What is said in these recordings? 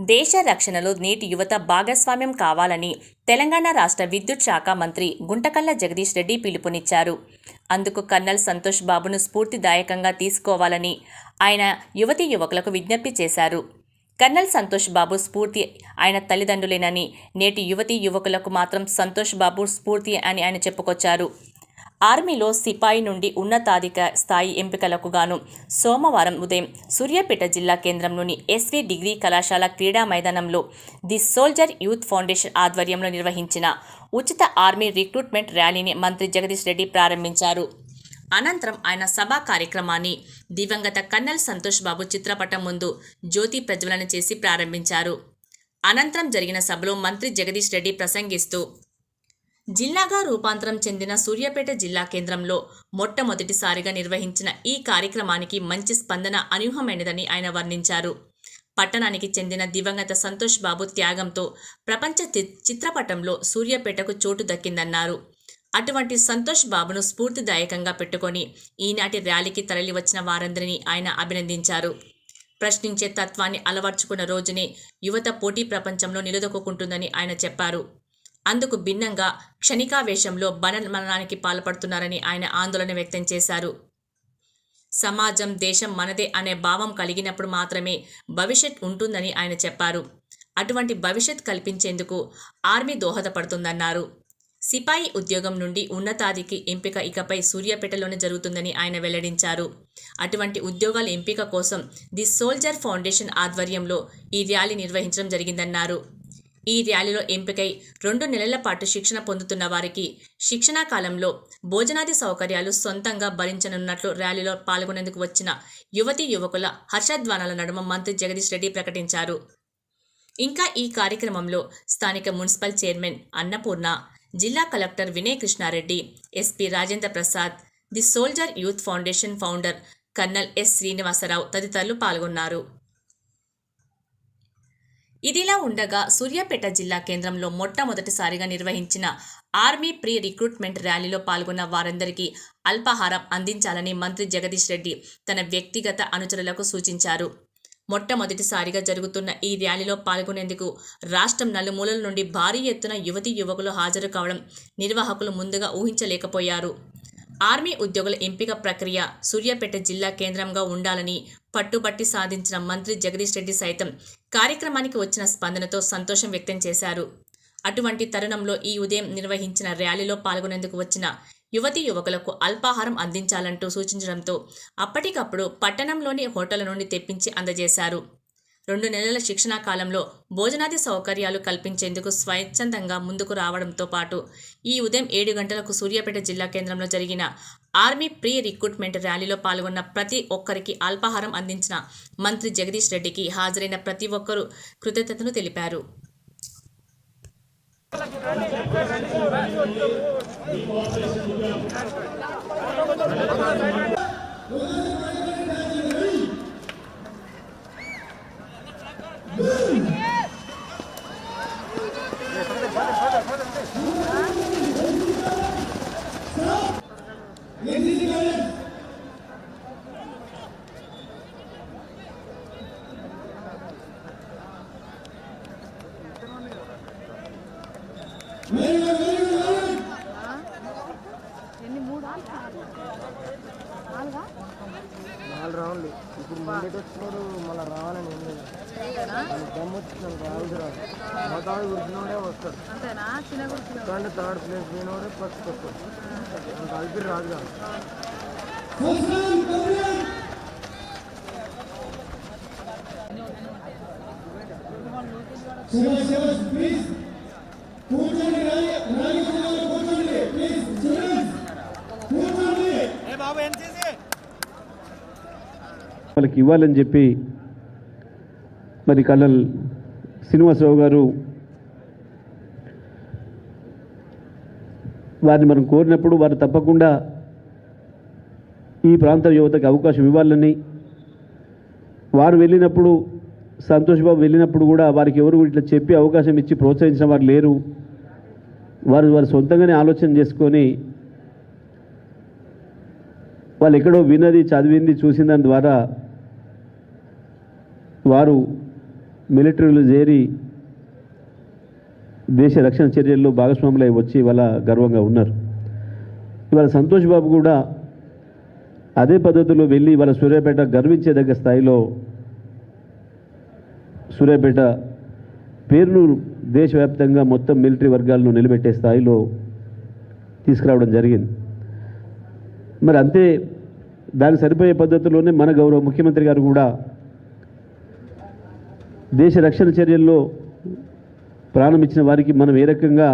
దేశ రక్షణలో నేటి యువత భాగస్వామ్యం కావాలని తెలంగాణ రాష్ట్ర విద్యుత్ శాఖ మంత్రి గుంటకల్ల జగదీష్ రెడ్డి పిలుపునిచ్చారు. అందుకు కర్నల్ సంతోష్ బాబును స్ఫూర్తిదాయకంగా తీసుకోవాలని ఆయన యువతీ యువకులకు విజ్ఞప్తి చేశారు. కర్నల్ సంతోష్ బాబు స్ఫూర్తి ఆయన తల్లిదండ్రులేనని, నేటి యువతీ యువకులకు మాత్రం సంతోష్ బాబు స్ఫూర్తి అని ఆయన చెప్పుకొచ్చారు. ఆర్మీలో సిపాయి నుండి ఉన్నతాధిక స్థాయి ఎంపికలకు గాను సోమవారం ఉదయం సూర్యాపేట జిల్లా కేంద్రంలోని ఎస్వి డిగ్రీ కళాశాల క్రీడా మైదానంలో ది సోల్జర్ యూత్ ఫౌండేషన్ ఆధ్వర్యంలో నిర్వహించిన ఉచిత ఆర్మీ రిక్రూట్మెంట్ ర్యాలీని మంత్రి జగదీష్ రెడ్డి ప్రారంభించారు. అనంతరం ఆయన సభా కార్యక్రమాన్ని దివంగత కర్నల్ సంతోష్ బాబు చిత్రపటం ముందు జ్యోతి ప్రజ్వలన చేసి ప్రారంభించారు. అనంతరం జరిగిన సభలో మంత్రి జగదీష్ రెడ్డి ప్రసంగిస్తూ, జిల్లాగా రూపాంతరం చెందిన సూర్యాపేట జిల్లా కేంద్రంలో మొట్టమొదటిసారిగా నిర్వహించిన ఈ కార్యక్రమానికి మంచి స్పందన అనూహ్యమైనదని ఆయన వర్ణించారు. పట్టణానికి చెందిన దివంగత సంతోష్ బాబు త్యాగంతో ప్రపంచ చిత్రపటంలో సూర్యాపేటకు చోటు దక్కిందన్నారు. అటువంటి సంతోష్ బాబును స్ఫూర్తిదాయకంగా పెట్టుకొని ఈనాటి ర్యాలీకి తరలివచ్చిన వారందరినీ ఆయన అభినందించారు. ప్రశ్నించే తత్వాన్ని అలవర్చుకున్న రోజునే యువత పోటీ ప్రపంచంలో నిలదొక్కుంటుందని ఆయన చెప్పారు. అందుకు భిన్నంగా క్షణికావేశంలో మరణానికి పాల్పడుతున్నారని ఆయన ఆందోళన వ్యక్తం చేశారు. సమాజం, దేశం మనదే అనే భావం కలిగినప్పుడు మాత్రమే భవిష్యత్ ఉంటుందని ఆయన చెప్పారు. అటువంటి భవిష్యత్ కల్పించేందుకు ఆర్మీ దోహదపడుతుందన్నారు. సిపాయి ఉద్యోగం నుండి ఉన్నతాధికి ఎంపిక ఇకపై సూర్యాపేటలోనే జరుగుతుందని ఆయన వెల్లడించారు. అటువంటి ఉద్యోగాల ఎంపిక కోసం ది సోల్జర్ ఫౌండేషన్ ఆధ్వర్యంలో ఈ ర్యాలీ నిర్వహించడం జరిగిందన్నారు. ఈ ర్యాలీలో ఎంపికై 2 నెలల పాటు శిక్షణ పొందుతున్న వారికి శిక్షణా కాలంలో భోజనాది సౌకర్యాలు సొంతంగా భరించనున్నట్లు ర్యాలీలో పాల్గొనేందుకు వచ్చిన యువతీ యువకుల హర్షధ్వానాల నడుమ మంత్రి జగదీష్ రెడ్డి ప్రకటించారు. ఇంకా ఈ కార్యక్రమంలో స్థానిక మున్సిపల్ చైర్మన్ అన్నపూర్ణ, జిల్లా collector Vinay Krishnareddy, SP Rajendra Prasad, the soldier youth foundation founder colonel S Srinivasarao తదితరులు పాల్గొన్నారు. ఇదిలా ఉండగా సూర్యాపేట జిల్లా కేంద్రంలో మొట్టమొదటిసారిగా నిర్వహించిన ఆర్మీ ప్రీ రిక్రూట్మెంట్ ర్యాలీలో పాల్గొన్న వారందరికీ అల్పాహారం అందించాలని మంత్రి జగదీష్ రెడ్డి తన వ్యక్తిగత అనుచరులకు సూచించారు. మొట్టమొదటిసారిగా జరుగుతున్న ఈ ర్యాలీలో పాల్గొనేందుకు రాష్ట్రం నలుమూలల నుండి భారీ ఎత్తున యువతీ యువకులు హాజరు కావడం నిర్వాహకులు ముందుగా ఊహించలేకపోయారు. ఆర్మీ ఉద్యోగుల ఎంపిక ప్రక్రియ సూర్యాపేట జిల్లా కేంద్రంగా ఉండాలని పట్టుబట్టి సాధించిన మంత్రి జగదీష్ రెడ్డి సైతం కార్యక్రమానికి వచ్చిన స్పందనతో సంతోషం వ్యక్తం చేశారు. అటువంటి తరుణంలో ఈ ఉదయం నిర్వహించిన ర్యాలీలో పాల్గొనేందుకు వచ్చిన యువతీ యువకులకు అల్పాహారం అందించాలంటూ సూచించడంతో అప్పటికప్పుడు పట్టణంలోని హోటళ్ల నుండి తెప్పించి అందజేశారు. 2 నెలల శిక్షణా కాలంలో భోజనాది సౌకర్యాలు కల్పించేందుకు స్వచ్ఛందంగా ముందుకు రావడంతో పాటు ఈ ఉదయం 7 గంటలకు సూర్యాపేట జిల్లా కేంద్రంలో జరిగిన ఆర్మీ ప్రీ రిక్రూట్మెంట్ ర్యాలీలో పాల్గొన్న ప్రతి ఒక్కరికి అల్పాహారం అందించిన మంత్రి జగదీష్ రెడ్డికి హాజరైన ప్రతి ఒక్కరూ కృతజ్ఞతలు తెలిపారు. నాలుగు రౌండ్లు ఇప్పుడు ముందుకు వచ్చినోడు మళ్ళీ రావాలని ఏం లేదు. దమ్ము వచ్చినాడు రాదు రాదు మొత్తం ఉరికినోడే వస్తాడు. సెకండ్ థర్డ్ ప్లేస్ పోయినోడే ఫస్ట్ వస్తాడు. కలిపి రాదు కాదు. వాళ్ళకి ఇవ్వాలని చెప్పి మరి కర్నల్ శ్రీనివాసరావు గారు వారిని మనం కోరినప్పుడు వారు తప్పకుండా ఈ ప్రాంత యువతకు అవకాశం ఇవ్వాలని, వారు వెళ్ళినప్పుడు సంతోష్ బాబు వెళ్ళినప్పుడు కూడా వారికి ఎవరు ఇట్లా చెప్పి అవకాశం ఇచ్చి ప్రోత్సహించిన వారు లేరు. వారు సొంతంగానే ఆలోచన చేసుకొని వాళ్ళు ఎక్కడో విన్నది, చదివింది, చూసిన దాని ద్వారా వారు మిలిటరీలో చేరి దేశ రక్షణ చర్యల్లో భాగస్వాములై వచ్చి ఇవాళ గర్వంగా ఉన్నారు. ఇవాళ సంతోష్ బాబు కూడా అదే పద్ధతిలో వెళ్ళి ఇవాళ సూర్యాపేట గర్వించేదగ్గ స్థాయిలో సూర్యాపేట పేరును దేశవ్యాప్తంగా మొత్తం మిలిటరీ వర్గాలను నిలబెట్టే స్థాయిలో తీసుకురావడం జరిగింది. మరి అంతే దానికి సరిపోయే పద్ధతిలోనే మన గౌరవ ముఖ్యమంత్రి గారు కూడా దేశ రక్షణ చర్యల్లో ప్రాణం ఇచ్చిన వారికి మనం ఏ రకంగా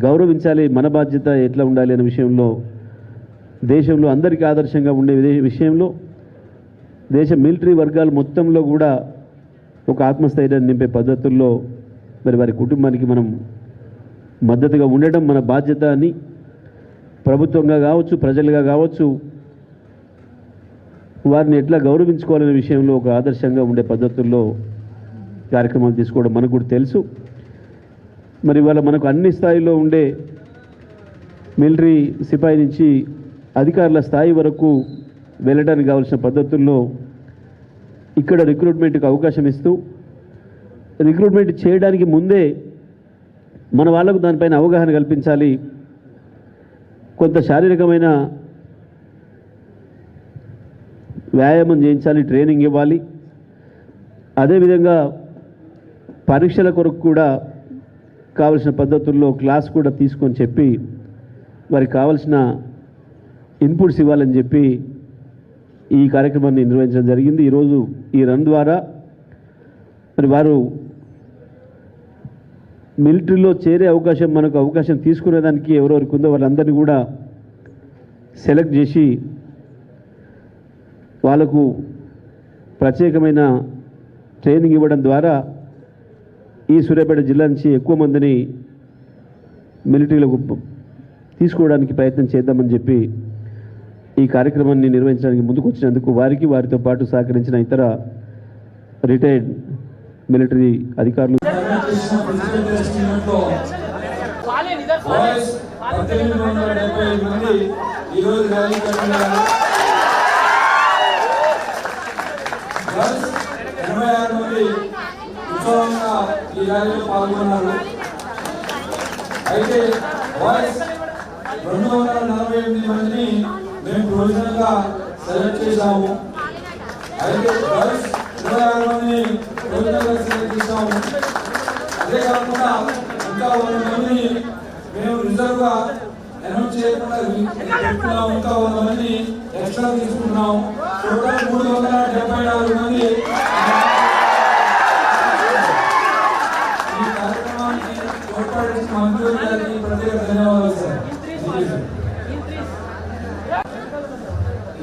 గౌరవించాలి, మన బాధ్యత ఎట్లా ఉండాలి అనే విషయంలో దేశంలో అందరికీ ఆదర్శంగా ఉండే విషయంలో దేశ మిలిటరీ వర్గాలు మొత్తంలో కూడా ఒక ఆత్మస్థైర్యాన్ని నింపే పద్ధతుల్లో మరి వారి కుటుంబానికి మనం మద్దతుగా ఉండడం మన బాధ్యత అని ప్రభుత్వంగా కావచ్చు, ప్రజలుగా కావచ్చు, వారిని ఎట్లా గౌరవించుకోవాలనే విషయంలో ఒక ఆదర్శంగా ఉండే పద్ధతుల్లో కార్యక్రమాలు తీసుకోవడం మనకు కూడా తెలుసు. మరి ఇవాళ మనకు అన్ని స్థాయిలో ఉండే మిలిటరీ సిపాయి నుంచి అధికారుల స్థాయి వరకు వెళ్ళడానికి కావాల్సిన పద్ధతుల్లో ఇక్కడ రిక్రూట్మెంట్కి అవకాశం ఇస్తూ రిక్రూట్మెంట్ చేయడానికి ముందే మన వాళ్ళకు దానిపైన అవగాహన కల్పించాలి, కొంత శారీరకమైన వ్యాయామం చేయించాలి, ట్రైనింగ్ ఇవ్వాలి. అదేవిధంగా పరీక్షల కొరకు కూడా కావలసిన పద్ధతుల్లో క్లాస్ కూడా తీసుకొని చెప్పి వారికి కావలసిన ఇన్పుట్స్ ఇవ్వాలని చెప్పి ఈ కార్యక్రమాన్ని నిర్వహించడం జరిగింది. ఈరోజు ఈ రన్ ద్వారా మరి వారు మిలిటరీలో చేరే అవకాశం, మనకు అవకాశం తీసుకునేదానికి ఎవరెవరికి ఉందో వాళ్ళందరినీ కూడా సెలెక్ట్ చేసి వాళ్ళకు ప్రత్యేకమైన ట్రైనింగ్ ఇవ్వడం ద్వారా ఈ సూర్యాపేట జిల్లా నుంచి ఎక్కువ మందిని మిలిటరీలకు తీసుకోవడానికి ప్రయత్నం చేద్దామని చెప్పి ఈ కార్యక్రమాన్ని నిర్వహించడానికి ముందుకు వచ్చినందుకు వారికి, వారితో పాటు సహకరించిన ఇతర రిటైర్డ్ మిలిటరీ అధికారులు ఈ ర్యాలీలో పాల్గొన్నారు. అయితే బాయ్స్ 248 మందిని మేము ప్రొవిజనల్ గా సెలెక్ట్ చేశాము. అయితే గర్ల్స్ 26 మందిని ప్రొవిజనల్ గా సెలెక్ట్ చేశాము. అదే కాకుండా ఇంకా 100 మందిని మేము రిజర్వ్ గా అనౌన్స్ చేయకుండా పెట్టుకున్నాం. ఇంకా 100 మంది ఎక్స్ట్రా తీసుకున్నాం. టోటల్ 374 మంది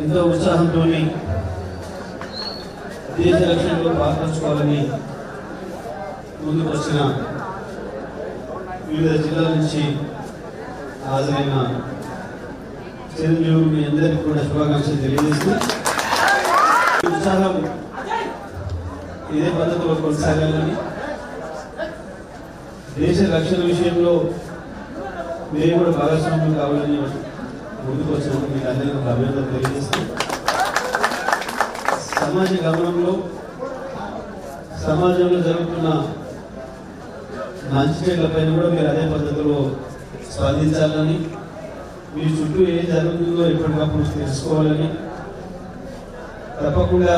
ఎంతో ఉత్సాహంతో దేశ రక్షణలో పాల్పంచుకోవాలని ముందుకు వచ్చిన వివిధ జిల్లాల నుంచి హాజరైన చిరంజీవి మీ అందరికీ కూడా శుభాకాంక్షలు తెలియజేస్తూ ఉత్సాహం ఇదే పద్ధతిలో కొనసాగాలని, దేశ రక్షణ విషయంలో మేము కూడా భాగస్వామ్యం కావాలని ముందుకు వచ్చినందుకు మీకు అందరికీ అభినందనలు తెలియజేస్తూ సమాజ గమనంలో సమాజంలో జరుగుతున్న మంచి చెడ్లపైన కూడా మీరు అదే పద్ధతిలో స్పందించాలని, మీ చుట్టూ ఏం జరుగుతుందో ఎప్పటికప్పుడు తెలుసుకోవాలని, తప్పకుండా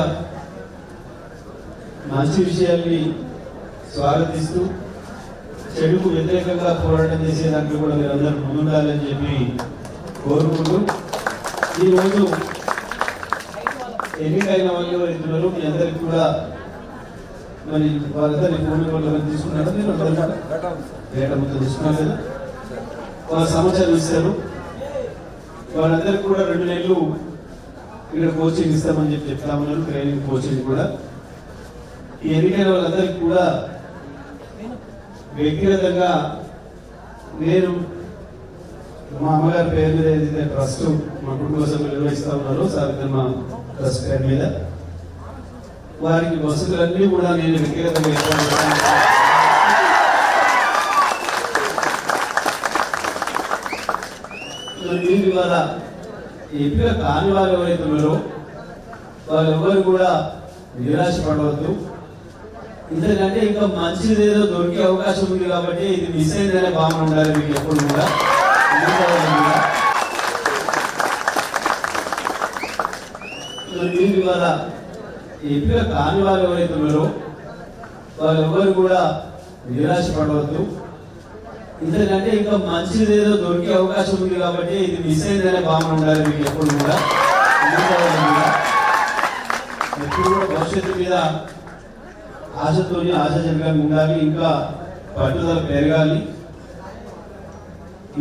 మంచి విషయాల్ని స్వాగతిస్తూ చెడుకు వ్యతిరేకంగా పోరాటం చేసేదానికి కూడా మీరు అందరూ ముందుండాలని చెప్పి కోరుకుంటూ, ఈరోజు ఎన్నికైన వాళ్ళు ఇద్దరు మీ అందరికి కూడా మరి వాళ్ళందరినీ భూమి వాళ్ళు తీసుకున్నారు, మీరు అందరూ డేటా మొత్తం తీసుకున్నారు కదా, వాళ్ళ సమాచారం ఇస్తారు. వాళ్ళందరికీ కూడా 2 నెలలు ఇక్కడ కోచింగ్ ఇస్తామని చెప్పి చెప్తామన్నారు, ట్రైనింగ్ కోచింగ్ కూడా. ఈ ఎన్నికైన వాళ్ళందరికీ కూడా వ్యక్తిగతంగా నేను మా అమ్మగారి పేరు మీద ఏదైతే ట్రస్ట్ మా కుటుంబ సభ్యులు నిర్వహిస్తూ ఉన్నారో సావిత్రమ్మ ట్రస్ట్ పేరు మీద వారికి వసతులన్నీ కూడా నేను వ్యక్తిగతంగా ఏర్పాటు దీని ద్వారా ఎంపిక కాని వారు ఎవరైతే ఉన్నారో వాళ్ళెవ్వరు కూడా నిరాశ పడవద్దు. ఇంతకంటే ఇంకా మంచిది ఏదో దొరికే అవకాశం ఉంది కాబట్టి ఇది మిస్ అయిందనే భావన ఉండాలి మీకు ఎప్పుడు కూడా. మీరు ఇవాళ ఎంపిక కాని వాళ్ళు ఎవరైతే ఉన్నారో వాళ్ళెవరు కూడా నిరాశపడవద్దు. ఇంతకంటే ఇంకా మంచిది ఏదో దొరికే అవకాశం ఉంది కాబట్టి ఇది మిస్ అయిందనే భావన ఉండాలి మీకు ఎప్పుడు కూడా. ఎప్పుడు కూడా భవిష్యత్తు మీద ఆశతోని ఆశాజనకంగా ఉండాలి, ఇంకా పట్టుదల పెరగాలి.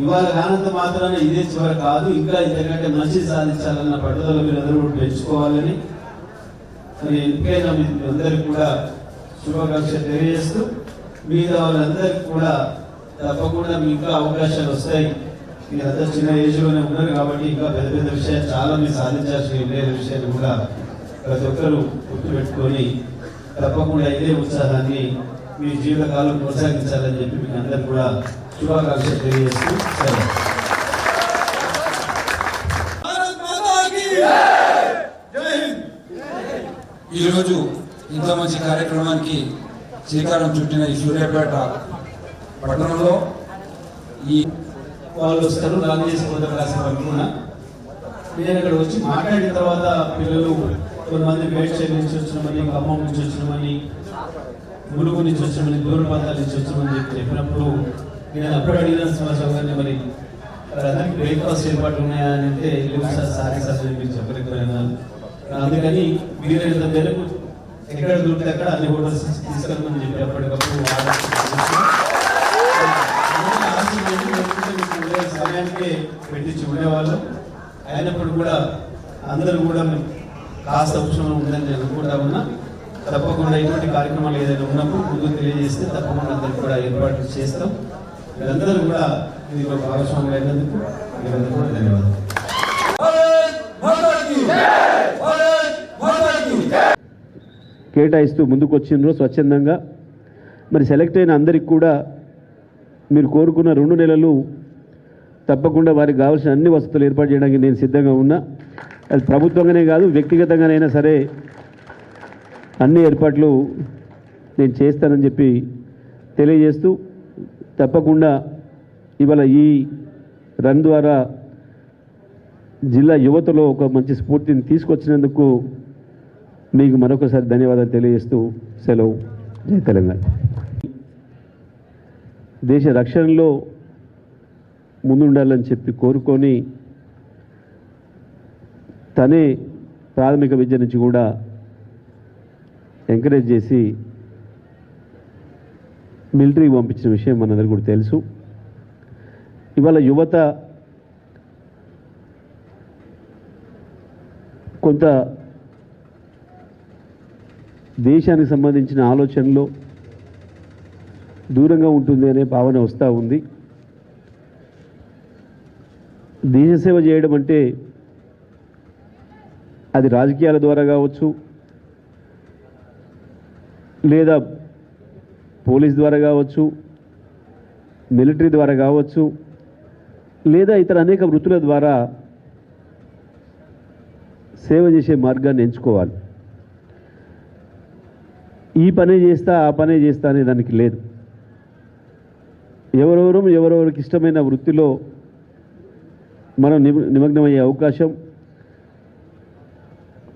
ఇవాళ కానంత మాత్రాన ఇదే చివరి కాదు, ఇంకా ఇంతకంటే మంచిది సాధించాలన్న పట్టుదల మీరు అందరూ కూడా పెంచుకోవాలని మరి ఎంపికైన అందరికీ కూడా శుభాకాంక్షలు తెలియజేస్తూ మిగతా వాళ్ళందరికీ కూడా తప్పకుండా మీకు ఇంకా అవకాశాలు వస్తాయి. మీరంతా చిన్న ఏజ్లోనే ఉన్నారు కాబట్టి ఇంకా పెద్ద పెద్ద విషయాలు చాలా మీరు సాధించాల్సిన ఉండే విషయాన్ని కూడా ప్రతి ఒక్కరూ గుర్తుపెట్టుకొని తప్పకుండా ఇదే ఉత్సాహాన్ని మీ జీవితకాలం కొనసాగించాలని చెప్పి మీకు అందరికీ కూడా శుభాకాంక్షలు తెలియజేస్తూ సెలవు. ఈరోజు ఇంత మంచి కార్యక్రమానికి శ్రీకారం చుట్టిన ఈ సూర్యాపేట పట్టణంలో ఈ వాళ్ళు వస్తారు రాజు చేసి పొందడం రాసి అనుకున్నా. నేను ఇక్కడ వచ్చి మాట్లాడిన తర్వాత పిల్లలు కొంతమంది మేడ్చల్ నుంచి వచ్చినామని, ఖమ్మం నుంచి వచ్చినామని, ములుగు నుంచి వచ్చినామని, దూర ప్రాంతాల నుంచి వచ్చినామని చెప్పినప్పుడు నేను అప్పుడు అడిగిన సమాచారాన్ని మరి అందరికి బ్రేక్ఫాస్ట్ ఏర్పాట్లు ఉన్నాయా అని అంటే సారీ మీరు చెప్పలేకపోయినా. అందుకని వీరైనంత మేరకు ఎక్కడ దొరికితే అక్కడ అన్ని హోటల్స్ తీసుకెళ్ళమని చెప్పి అప్పటికప్పుడు సమయానికే పెట్టించి ఉండేవాళ్ళు. అయినప్పుడు కూడా అందరూ కూడా కాస్త ఉపశమనం ఉందని నేను అనుకుంటా ఉన్నా. తప్పకుండా ఇటువంటి కార్యక్రమాలు ఏదైనా ఉన్నప్పుడు ముందు తెలియజేస్తే తప్పకుండా అందరికి కూడా ఏర్పాట్లు చేస్తాం. మీరందరూ కూడా దీనిలో భాగస్వామ్యం అయినందుకు మీరందరూ కూడా ధన్యవాదాలు. కేటాయిస్తూ ముందుకు వచ్చిండ్రో స్వచ్ఛందంగా. మరి సెలెక్ట్ అయిన అందరికి కూడా మీరు కోరుకున్న 2 నెలలు తప్పకుండా వారికి కావాల్సిన అన్ని వసతులు ఏర్పాటు చేయడానికి నేను సిద్ధంగా ఉన్నా. అది ప్రభుత్వంగానే కాదు, వ్యక్తిగతంగానైనా సరే అన్ని ఏర్పాట్లు నేను చేస్తానని చెప్పి తెలియజేస్తూ తప్పకుండా ఇవాళ ఈ రన్ ద్వారా జిల్లా యువతలో ఒక మంచి స్ఫూర్తిని తీసుకొచ్చినందుకు మీకు మరొకసారి ధన్యవాదాలు తెలియజేస్తూ సెలవు. జై తెలంగాణ. దేశ రక్షణలో ముందుండాలని చెప్పి కోరుకొని తనే ప్రాథమిక విద్య నుంచి కూడా ఎంకరేజ్ చేసి మిలిటరీకి పంపించిన విషయం మనందరికీ కూడా తెలుసు. ఇవాళ యువత కొంత దేశానికి సంబంధించిన ఆలోచనలో దూరంగా ఉంటుంది అనే భావన వస్తూ ఉంది. దేశ సేవ చేయడం అంటే అది రాజకీయాల ద్వారా కావచ్చు, లేదా పోలీస్ ద్వారా కావచ్చు, మిలిటరీ ద్వారా కావచ్చు, లేదా ఇతర అనేక వృత్తుల ద్వారా సేవ చేసే మార్గాన్ని ఎంచుకోవాలి. ఈ పనే చేస్తా ఆ పనే చేస్తా అనే దానికి లేదు. ఎవరెవరికి ఇష్టమైన వృత్తిలో మనం నిమగ్నమయ్యే అవకాశం,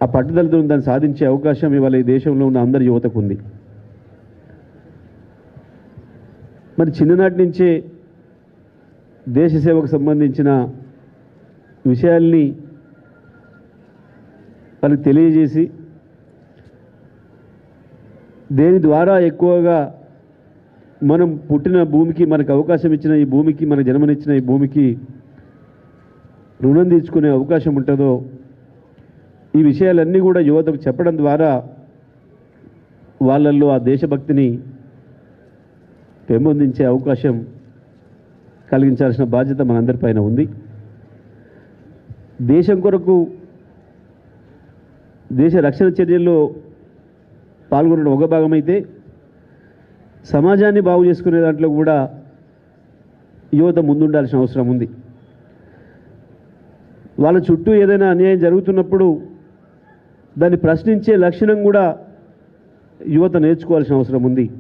ఆ పట్టుదలతో దాన్ని సాధించే అవకాశం ఇవాళ ఈ దేశంలో ఉన్న అందరి యువతకు ఉంది. మరి చిన్ననాటి నుంచే దేశ సేవకు సంబంధించిన విషయాల్ని వాళ్ళకి తెలియజేసి దేని ద్వారా ఎక్కువగా మనం పుట్టిన భూమికి, మనకు అవకాశం ఇచ్చిన ఈ భూమికి, మన జన్మనిచ్చిన ఈ భూమికి రుణం తీర్చుకునే అవకాశం ఉంటుందో ఈ విషయాలన్నీ కూడా యువతకు చెప్పడం ద్వారా వాళ్ళల్లో ఆ దేశభక్తిని పెంపొందించే అవకాశం కలిగించాల్సిన బాధ్యత మనందరిపైన ఉంది. దేశం కొరకు దేశ రక్షణ చర్యల్లో పాల్గొనడం ఒక భాగమైతే సమాజాన్ని బాగు చేసుకునే దాంట్లో కూడా యువత ముందుండాల్సిన అవసరం ఉంది. వాళ్ళ చుట్టూ ఏదైనా అన్యాయం జరుగుతున్నప్పుడు దాన్ని ప్రశ్నించే లక్షణం కూడా యువత నేర్చుకోవాల్సిన అవసరం ఉంది.